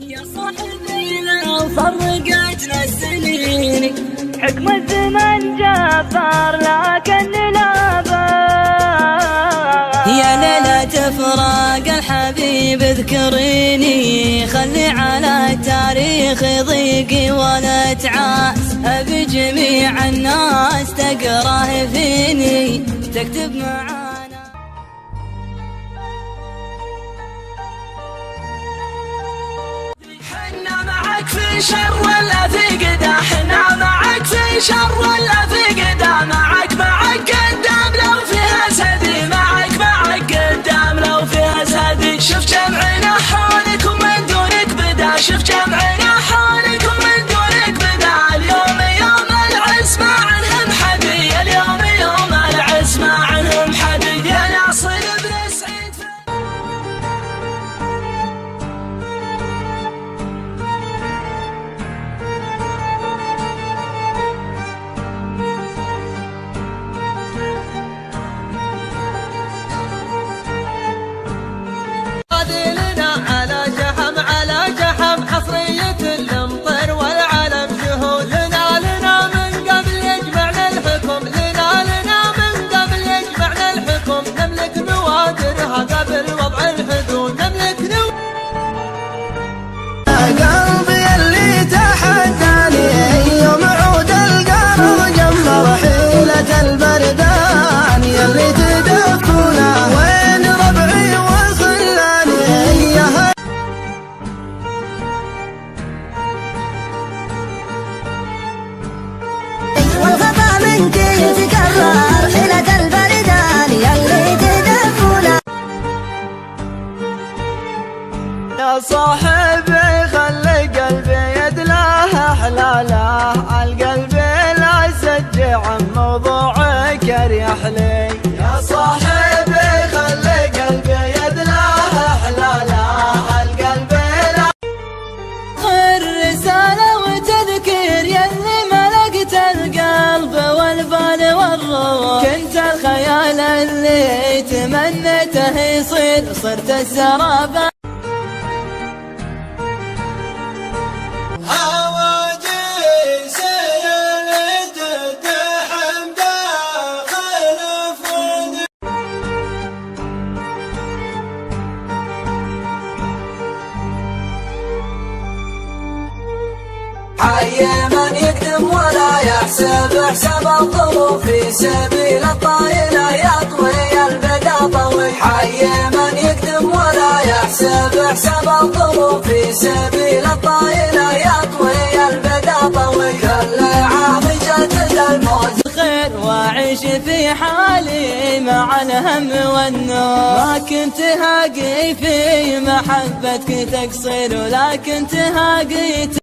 يا صاحبي لو فرقتنا السنين حكم الزمن جبار لكن نلابه. يا ليلة فراق الحبيب اذكريني خلي على التاريخ ضيقي ولا تعاس بجميع الناس تقراه فيني تكتب معانا. حنا معك في شر ولا في قدا، حنا معك في شر ولا في قدا، معك قدام لو فيها سدي، معك قدام لو فيها سدي. شوف جمعنا حولك ومن دونك بدا، شوف جمعنا حولك ومن دونك بدا. اليوم يوم العز ما عنهم حدي، اليوم يوم العز ما عنهم حدي. يا ناصر بن سعيد حصرية المطر والعلم جهود. لنا من قبل يجمعنا الحكم، لنا من قبل يجمعنا الحكم. نملك نوادرها قبل وضع الحدود، نملك قلبي اللي تحداني يوم عود القرض جمر حيلة البردان يلي تدفونا وين ربعي وخلاني يا والخطا منك يتكرر حيلة البردان يلي تدفونا. يا صاحبي خلي قلبي يدلاه حلاله، القلب لا يسجع عن موضوعك اريح لي. يا صاحبي خلي قلبي يدلاه حلاله، القلب لا الرسالة وتذكير يلي ملكت القلب والبال والروح. كنت الخيال اللي تمنيته يصير، صرت السراب. حي من يكتم ولا يحسب حساب الظروف، في سبيل الطايلة يطوي البدا طوي. حي من يكتم ولا يحسب حساب الظروف، في سبيل الطايلة يطوي البدا طوي. كل عام جدد الموت خير واعيش في حالي مع الهم والنور. ما كنت هاقي في محبتك تقصير، ولكن تهاقيت